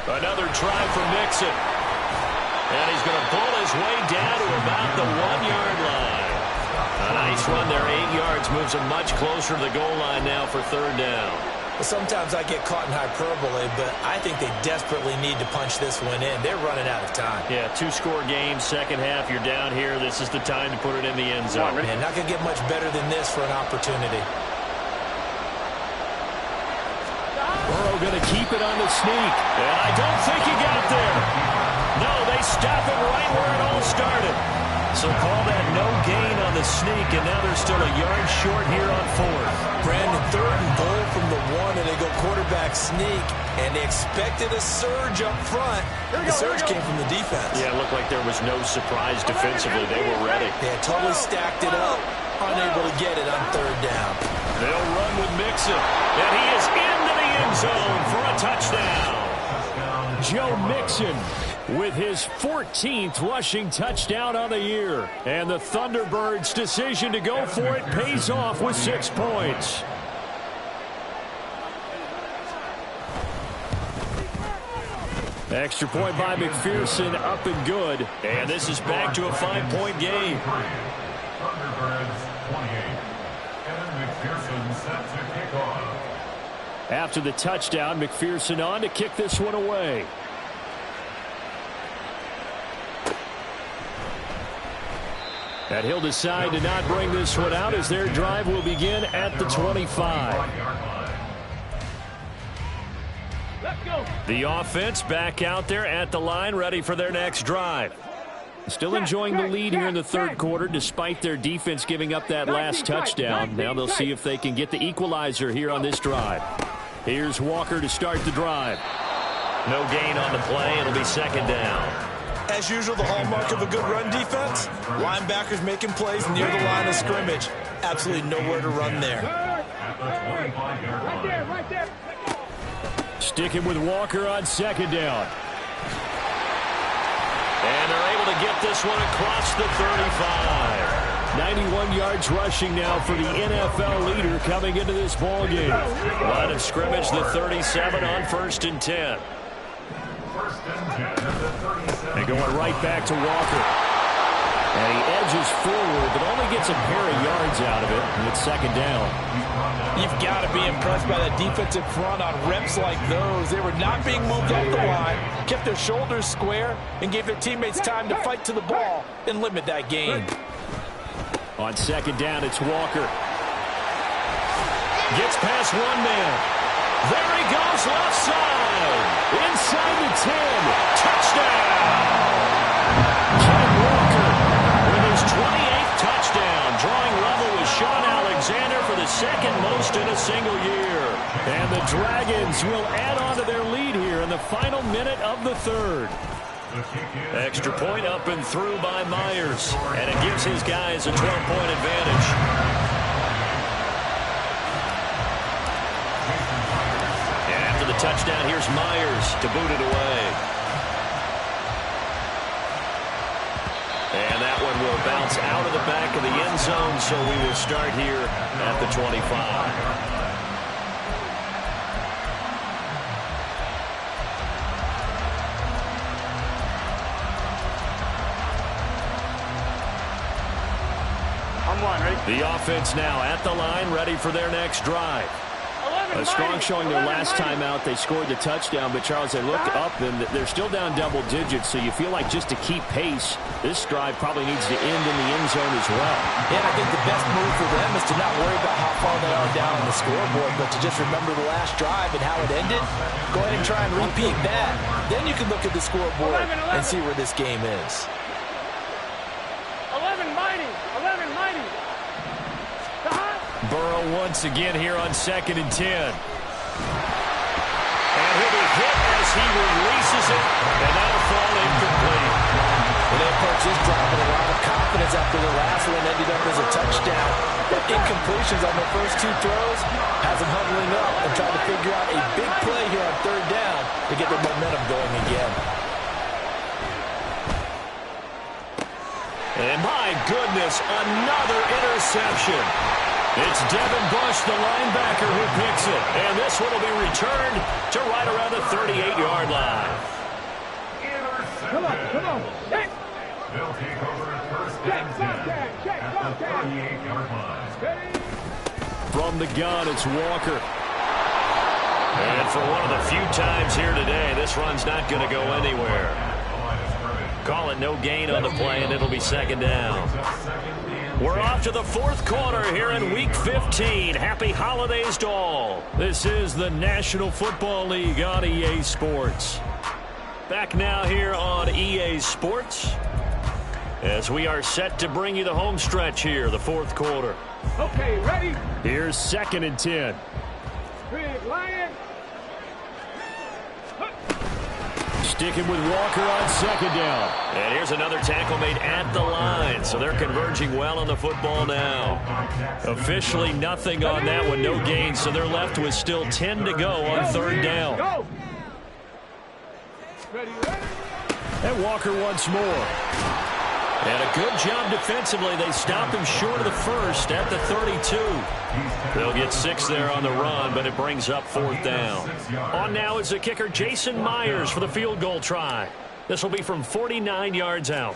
[SPEAKER 1] Another try for Mixon. And he's going to pull his way down to about the 1-yard line. A nice run there, 8 yards, moves him much closer to the goal line now for 3rd down.
[SPEAKER 3] Well, sometimes I get caught in hyperbole, but I think they desperately need to punch this one in. They're running out of time.
[SPEAKER 1] Yeah, 2-score game, second half, you're down here. This is the time to put it in the end zone.
[SPEAKER 3] Man, not going to get much better than this for an opportunity.
[SPEAKER 1] Burrow going to keep it on the sneak. And I don't think he got there. No, they stop it right where it all started. So call that no gain on the sneak, and now they're still a yard short here on 4th.
[SPEAKER 3] Brandon, 3rd and goal from the 1, and they go quarterback sneak, and they expected a surge up front. The surge came from the defense.
[SPEAKER 1] Yeah, it looked like there was no surprise defensively. They were ready.
[SPEAKER 3] They had totally stacked it up, unable to get it on 3rd down.
[SPEAKER 1] They'll run with Mixon, and he is into the end zone for a touchdown. Joe Mixon with his 14th rushing touchdown on the year. And the Thunderbirds' decision to go for it pays off with 6 points. Extra point by McPherson, up and good. And this is back to a 5-point game.
[SPEAKER 4] Thunderbirds 28. Kevin McPherson set to kick off.
[SPEAKER 5] After the touchdown, McPherson on to kick this one away. And he'll decide to not bring this one out as their drive will begin at the 25. The offense back out there at the line, ready for their next drive. Still enjoying the lead here in the 3rd quarter despite their defense giving up that last touchdown. Now they'll see if they can get the equalizer here on this drive. Here's Walker to start the drive.
[SPEAKER 1] No gain on the play. It'll be 2nd down.
[SPEAKER 3] As usual, the hallmark of a good run defense, linebackers making plays near the line of scrimmage. Absolutely nowhere to run there.
[SPEAKER 2] Right there.
[SPEAKER 5] Sticking with Walker on 2nd down.
[SPEAKER 1] And they're able to get this one across the 35.
[SPEAKER 5] 91 yards rushing now for the NFL leader coming into this ball game.
[SPEAKER 1] Line of scrimmage, the 37 on 1st and 10.
[SPEAKER 5] They're going right back to Walker. And he edges forward, but only gets a pair of yards out of it. And it's 2nd down.
[SPEAKER 3] You've got to be impressed by that defensive front on reps like those. They were not being moved off the line, kept their shoulders square, and gave their teammates time to fight to the ball and limit that gain.
[SPEAKER 5] On 2nd down, it's Walker.
[SPEAKER 1] Gets past one man. There he goes, left side. Inside the 10. Touchdown. Ken Walker
[SPEAKER 5] Braves will add on to their lead here in the final minute of the third. Extra point up and through by Myers, and it gives his guys a 12-point advantage. And after the touchdown, here's Myers to boot it away. And that one will bounce out of the back of the end zone, so we will start here at the 25. The offense now at the line, ready for their next drive. A strong showing their last time out. They scored the touchdown, but, Charles, they look up, and they're still down double digits, so you feel like just to keep pace, this drive probably needs to end in the end zone as well.
[SPEAKER 3] Yeah, I think the best move for them is to not worry about how far they are down on the scoreboard, but to just remember the last drive and how it ended. Go ahead and try and repeat that. Then you can look at the scoreboard and see where this game is.
[SPEAKER 2] 11 mighty.
[SPEAKER 5] Burrow once again here on 2nd and 10. And he'll be hit as he releases it, and that'll fall incomplete.
[SPEAKER 3] Well, they approach this drive with a lot of confidence after the last one ended up as a touchdown. But incompletions on their first two throws has them huddling up and trying to figure out a big play here on 3rd down to get their momentum going again.
[SPEAKER 5] And my goodness, another interception. It's Devin Bush, the linebacker, who picks it. And this one will be returned to right around the 38-yard line.
[SPEAKER 2] Come on. Check.
[SPEAKER 4] They'll take over at 1st and 10 at the 38-yard line.
[SPEAKER 5] From the gun, it's Walker. And for one of the few times here today, this run's not going to go anywhere. Call it no gain on the play, and it'll be 2nd down. We're off to the 4th quarter here in Week 15. Happy holidays to all. This is the National Football League on EA Sports. Back now here on EA Sports as we are set to bring you the home stretch here, the 4th quarter.
[SPEAKER 2] Okay, ready?
[SPEAKER 5] Here's 2nd and 10.
[SPEAKER 2] Big Lion.
[SPEAKER 5] Sticking with Walker on 2nd down. And here's another tackle made at the line, so they're converging well on the football now. Officially nothing on that one, no gain, so they're left with still 10 to go on 3rd down.
[SPEAKER 2] Go. Ready.
[SPEAKER 5] And Walker once more. And a good job defensively. They stop him short of the first at the 32. They'll get 6 there on the run, but it brings up 4th down. On now is the kicker, Jason Myers, for the field goal try. This will be from 49 yards out.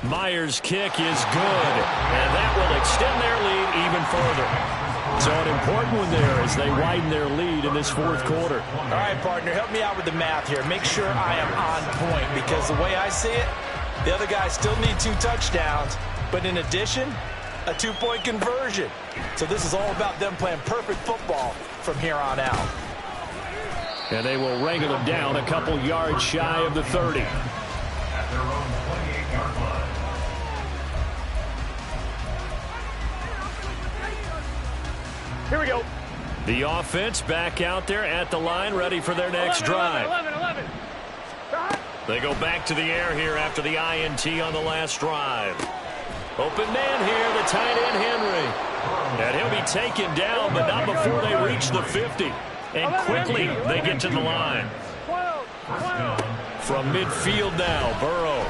[SPEAKER 5] Myers' kick is good, and that will extend their lead even further. So an important one there as they widen their lead in this 4th quarter.
[SPEAKER 3] All right, partner, help me out with the math here. Make sure I am on point, because the way I see it, the other guys still need 2 touchdowns, but in addition, a 2-point conversion. So this is all about them playing perfect football from here on out.
[SPEAKER 5] And they will wrangle them down a couple yards shy of the 30.
[SPEAKER 4] At their own 28-yard line.
[SPEAKER 2] Here we go.
[SPEAKER 5] The offense back out there at the line, ready for their next drive.
[SPEAKER 2] 11.
[SPEAKER 5] They go back to the air here after the INT on the last drive. Open man here, the tight end Henry. And he'll be taken down, but not before they reach the 50. And quickly they get to the line.
[SPEAKER 2] 12.
[SPEAKER 5] From midfield now, Burrow.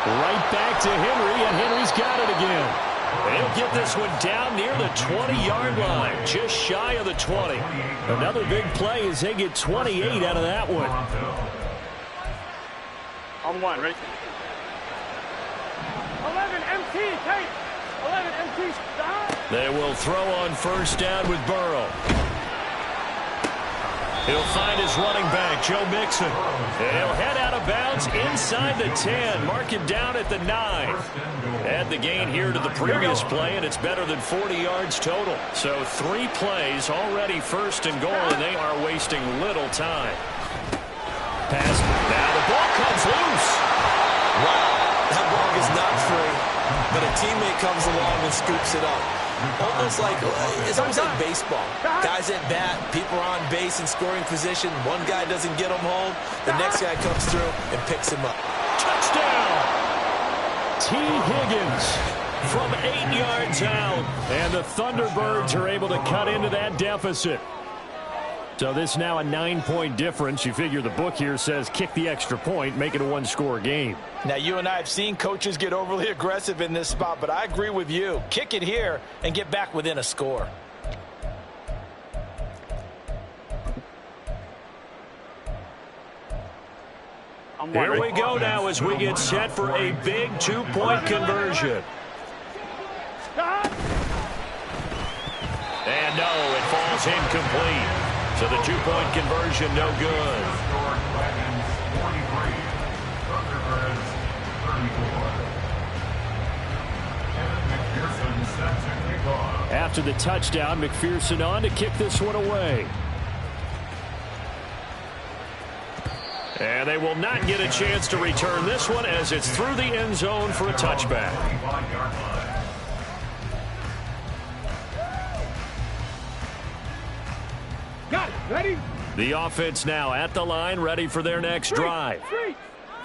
[SPEAKER 5] Right back to Henry, and Henry's got it again. And he'll get this one down near the 20-yard line, just shy of the 20. Another big play as they get 28 out of that one.
[SPEAKER 2] On 1, ready? 11 MT, take. 11 MT, stop.
[SPEAKER 5] They will throw on 1st down with Burrow. He'll find his running back, Joe Mixon. And he'll head out of bounds inside the 10. Mark him down at the 9. Add the gain here to the previous play, and it's better than 40 yards total. So 3 plays already 1st and goal, and they are wasting little time. Pass. Now the ball comes loose.
[SPEAKER 3] Wow, that ball is not free, but a teammate comes along and scoops it up. almost like, it's almost like baseball. Guys at bat, people are on base in scoring position. One guy doesn't get them home. The next guy comes through and picks him up.
[SPEAKER 5] Touchdown! T. Higgins from 8 yards out. And the Thunderbirds are able to cut into that deficit. So this is now a 9-point difference. You figure the book here says kick the extra point, make it a one-score game.
[SPEAKER 3] Now, you and I have seen coaches get overly aggressive in this spot, but I agree with you. Kick it here and get back within a score.
[SPEAKER 5] Here we go now as we get set for a big 2-point conversion. And no, it falls incomplete. So the 2-point conversion, no good. After the touchdown, McPherson on to kick this one away. And they will not get a chance to return this one as it's through the end zone for a touchback.
[SPEAKER 2] Got it. Ready?
[SPEAKER 5] The offense now at the line, ready for their next drive.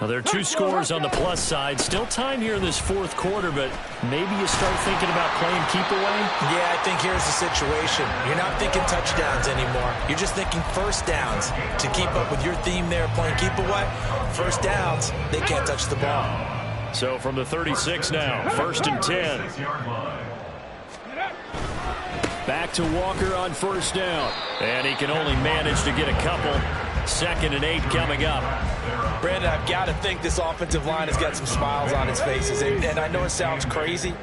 [SPEAKER 5] Now, there are 2 scores on the plus side. Still time here in this fourth quarter, but maybe you start thinking about playing keep away?
[SPEAKER 3] Yeah, I think here's the situation. You're not thinking touchdowns anymore. You're just thinking first downs. To keep up with your theme there, playing keep away, first downs, they can't touch the ball.
[SPEAKER 5] So from the 36 now, 1st and 10. Back to Walker on first down. And he can only manage to get a couple. 2nd and 8 coming up.
[SPEAKER 3] Brandon, I've got to think this offensive line has got some smiles on its faces. And I know it sounds crazy,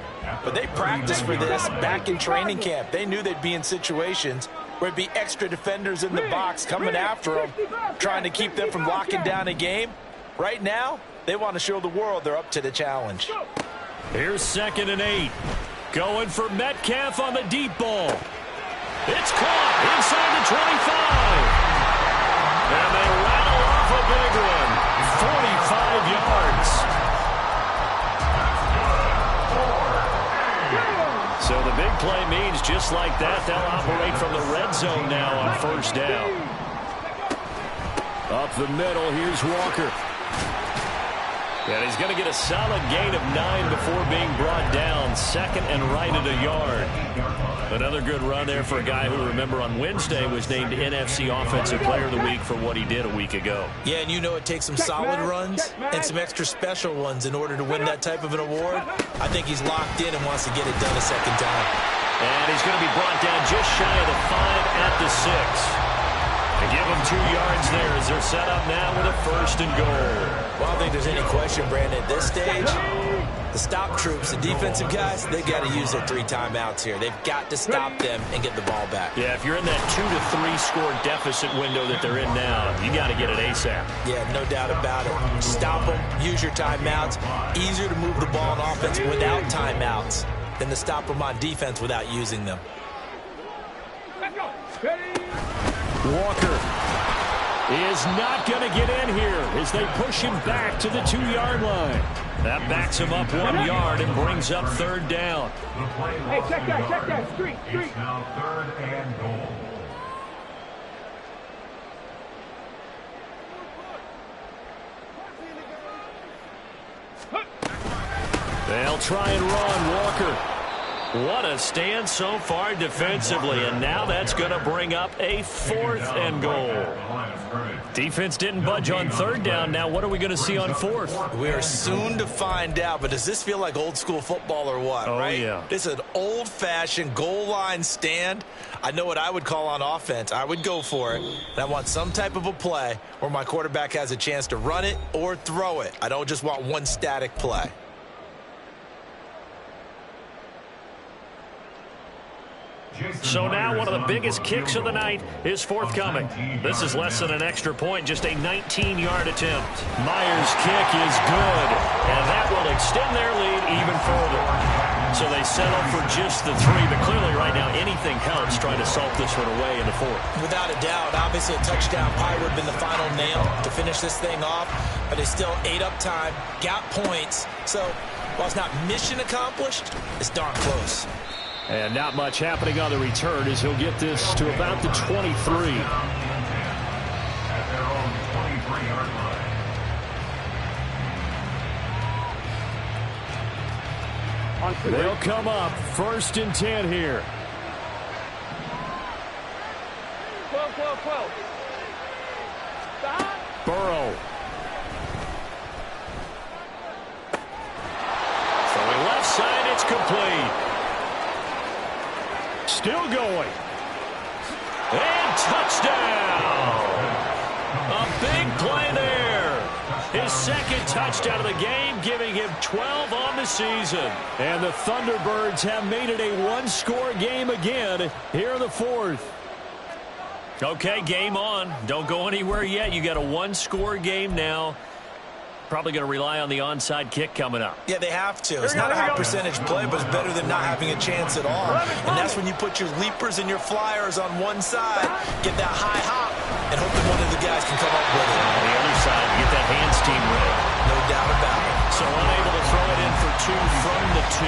[SPEAKER 3] but they practiced for this back in training camp. They knew they'd be in situations where it'd be extra defenders in the box coming after them, trying to keep them from locking down a game. Right now, they want to show the world they're up to the challenge.
[SPEAKER 5] Here's 2nd and 8. Going for Metcalf on the deep ball. It's caught inside the 25. And they rattle off a big one. 45 yards. So the big play means just like that, they'll operate from the red zone now on first down. Up the middle, here's Walker. And he's going to get a solid gain of 9 before being brought down. 2nd and right at a yard. Another good run there for a guy who, remember, on Wednesday was named NFC Offensive Player of the Week for what he did a week ago.
[SPEAKER 3] Yeah, and you know it takes some solid runs and some extra special ones in order to win that type of an award. I think he's locked in and wants to get it done a second time.
[SPEAKER 5] And he's going to be brought down just shy of the 5 at the 6. They give him 2 yards there as they're set up now with a 1st and goal.
[SPEAKER 3] Well, I don't think there's any question, Brandon, at this stage, the stop troops, the defensive guys, they got to use their 3 timeouts here. They've got to stop them and get the ball back.
[SPEAKER 5] Yeah, if you're in that 2 to 3 score deficit window that they're in now, you got to get it ASAP.
[SPEAKER 3] Yeah, no doubt about it. Stop them, use your timeouts. Easier to move the ball on offense without timeouts than to stop them on defense without using them.
[SPEAKER 5] Walker is not going to get in here as they push him back to the 2-yard line. That backs him up 1 yard and brings up 3rd down.
[SPEAKER 2] Hey, check that. Street.
[SPEAKER 4] Now 3rd and goal.
[SPEAKER 5] They'll try and run. Walker. What a stand so far defensively, and now that's going to bring up a 4th and goal. Defense didn't budge on 3rd down. Now what are we going to see on 4th?
[SPEAKER 3] We are soon to find out, but does this feel like old school football or what, right?
[SPEAKER 5] Yeah.
[SPEAKER 3] This is an old-fashioned goal line stand. I know what I would call on offense. I would go for it, and I want some type of a play where my quarterback has a chance to run it or throw it. I don't just want one static play.
[SPEAKER 5] So now one of the biggest kicks of the night is forthcoming. This is less than an extra point, just a 19-yard attempt. Myers' kick is good, and that will extend their lead even further. So they settle for just the 3, but clearly right now anything helps trying to salt this one away in the 4th.
[SPEAKER 3] Without a doubt, obviously a touchdown probably would have been the final nail to finish this thing off, but they still ate up time, got points. So while it's not mission accomplished, it's darn close.
[SPEAKER 5] And not much happening on the return as he'll get this to about the 23.
[SPEAKER 4] At their own 23-yard line.
[SPEAKER 5] They'll come up 1st and 10 here.
[SPEAKER 2] 12, 12, 12. Stop.
[SPEAKER 5] Burrow. Throwing left side, it's complete. Still going. And touchdown. A big play there. His 2nd touchdown of the game, giving him 12 on the season. And the Thunderbirds have made it a one-score game again here in the 4th. Okay, game on. Don't go anywhere yet. You got a one-score game now. Probably going to rely on the onside kick coming up.
[SPEAKER 3] Yeah, they have to. It's not a high percentage play, but it's better than not having a chance at all. And that's when you put your leapers and your flyers on one side, get that high hop, and hope that one of the guys can come up with it.
[SPEAKER 5] On the other side, you get that hands team ready.
[SPEAKER 3] No doubt about it.
[SPEAKER 5] So unable to throw it in for 2 from the 2.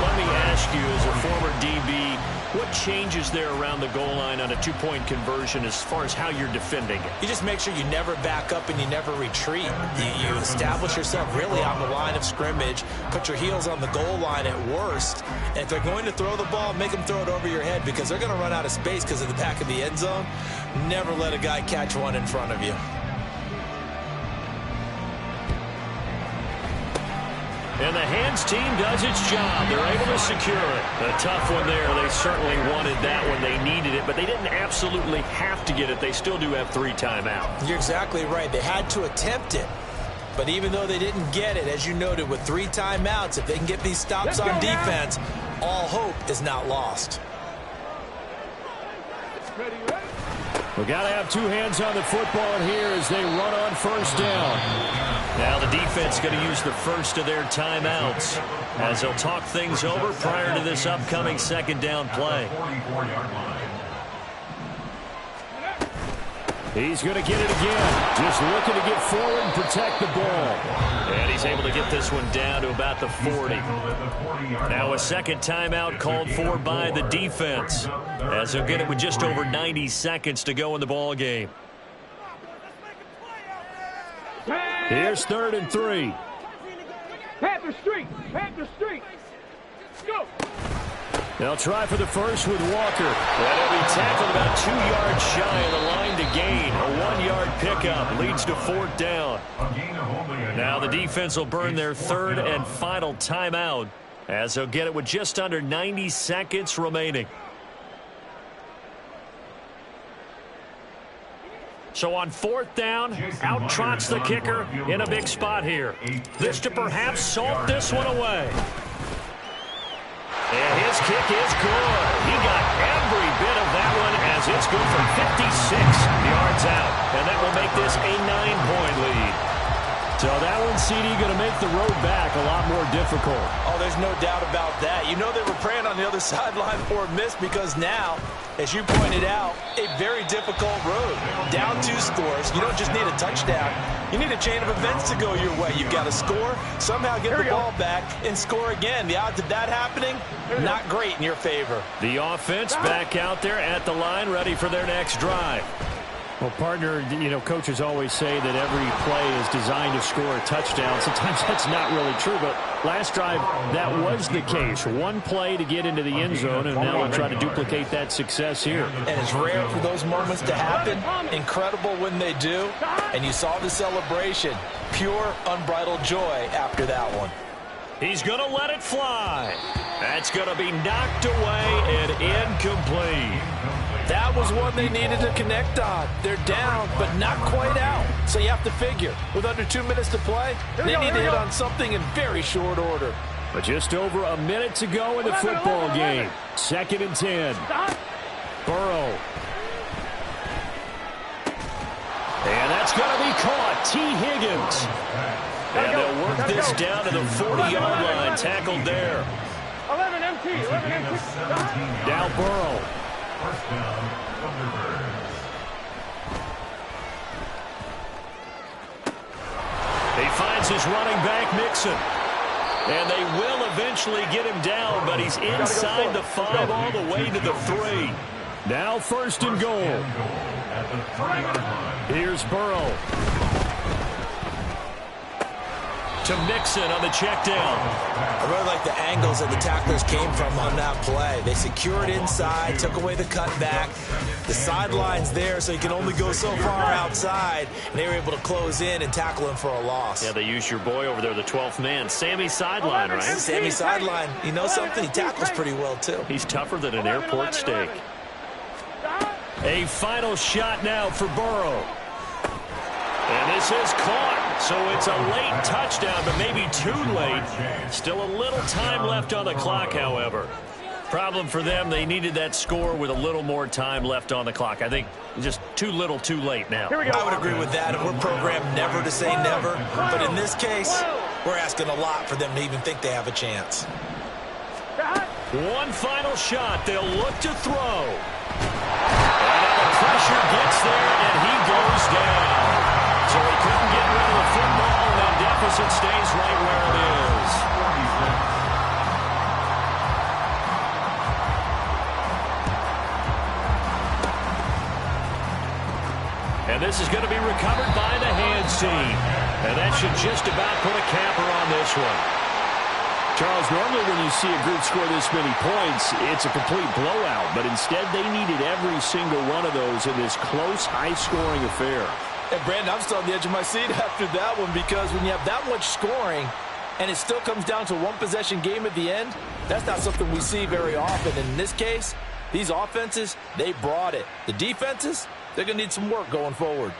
[SPEAKER 5] Let me ask you, as a former DB, what changes there around the goal line on a 2-point conversion as far as how you're defending it?
[SPEAKER 3] You just make sure you never back up and you never retreat. You establish yourself really on the line of scrimmage, put your heels on the goal line at worst, and if they're going to throw the ball, make them throw it over your head because they're going to run out of space because of the back of the end zone. Never let a guy catch one in front of you.
[SPEAKER 5] And the hands team does its job. They're able to secure it. A tough one there. They certainly wanted that when they needed it, but they didn't absolutely have to get it. They still do have 3 timeouts.
[SPEAKER 3] You're exactly right. They had to attempt it. But even though they didn't get it, as you noted, with 3 timeouts, if they can get these stops on defense, all hope is not lost.
[SPEAKER 5] We've got to have 2 hands on the football here as they run on 1st down. Now the defense going to use the first of their timeouts as they'll talk things over prior to this upcoming 2nd down play. He's going to get it again. Just looking to get forward and protect the ball. And he's able to get this one down to about the 40. Now a 2nd timeout called for by the defense as they'll get it with just over 90 seconds to go in the ball game. Here's 3rd and 3.
[SPEAKER 2] Panther Street. Panther Street. Go.
[SPEAKER 5] They'll try for the first with Walker. And he'll be tackled about 2 yards shy of the line to gain. A 1-yard pickup leads to 4th down. Now the defense will burn their 3rd and final timeout as they'll get it with just under 90 seconds remaining. So on 4th down, out trots the kicker in a big spot here. This to perhaps salt this one away. And his kick is good. He got every bit of that one as it's good for 56 yards out. And that will make this a 9-point lead. So that one, CD, going to make the road back a lot more difficult.
[SPEAKER 3] Oh, there's no doubt about that. You know they were praying on the other sideline for a miss because now, as you pointed out, a very difficult road. Down 2 scores. You don't just need a touchdown. You need a chain of events to go your way. You've got to score, somehow get the ball back, and score again. The odds of that happening, not great in your favor.
[SPEAKER 5] The offense back out there at the line, ready for their next drive. Well, partner, you know, coaches always say that every play is designed to score a touchdown. Sometimes that's not really true, but last drive, that was the case. 1 play to get into the end zone, and now we'll try to duplicate that success here.
[SPEAKER 3] And it's rare for those moments to happen. Incredible when they do. And you saw the celebration. Pure, unbridled joy after that one.
[SPEAKER 5] He's going to let it fly. That's going to be knocked away and incomplete.
[SPEAKER 3] That was one they needed to connect on. They're down, but not quite out. So you have to figure, with under 2 minutes to play, they need to hit on something in very short order.
[SPEAKER 5] But just over a minute to go in the football game. 2nd and 10. Burrow. And that's going to be caught. T. Higgins. And they'll work this down to the 40-yard line. Tackled there.
[SPEAKER 2] 11 MT. 11 MT.
[SPEAKER 5] Now Burrow.
[SPEAKER 4] First down, Thunderbird.
[SPEAKER 5] He finds his running back, Mixon. And they will eventually get him down, but he's inside the 5 all the way to the 3. Now 1st and goal. Here's Burrow. To Mixon on the check down.
[SPEAKER 3] I really like the angles that the tacklers came from on that play. They secured inside, took away the cutback. The sideline's there, so you can only go so far outside, and they were able to close in and tackle him for a loss.
[SPEAKER 5] Yeah, they used your boy over there, the 12th man. Sammy Sideline, right?
[SPEAKER 3] Sammy Sideline. You know something? He tackles pretty well, too.
[SPEAKER 5] He's tougher than an airport steak. A final shot now for Burrow. And this is caught. So it's a late touchdown, but maybe too late. Still a little time left on the clock, however. Problem for them, they needed that score with a little more time left on the clock. I think just too little, too late now.
[SPEAKER 2] Here we go.
[SPEAKER 3] I would agree with that, and we're programmed never to say never. But in this case, we're asking a lot for them to even think they have a chance.
[SPEAKER 5] One final shot. They'll look to throw. And the pressure gets there, and he goes down. So he couldn't get rid of the football, and that deficit stays right where it is. And this is going to be recovered by the hands team. And that should just about put a capper on this one. Charles, normally when you see a group score this many points, it's a complete blowout. But instead, they needed every single one of those in this close, high-scoring affair.
[SPEAKER 3] And, Brandon, I'm still on the edge of my seat after that one, because when you have that much scoring and it still comes down to a one-possession game at the end, that's not something we see very often. And in this case, these offenses, they brought it. The defenses, they're going to need some work going forward.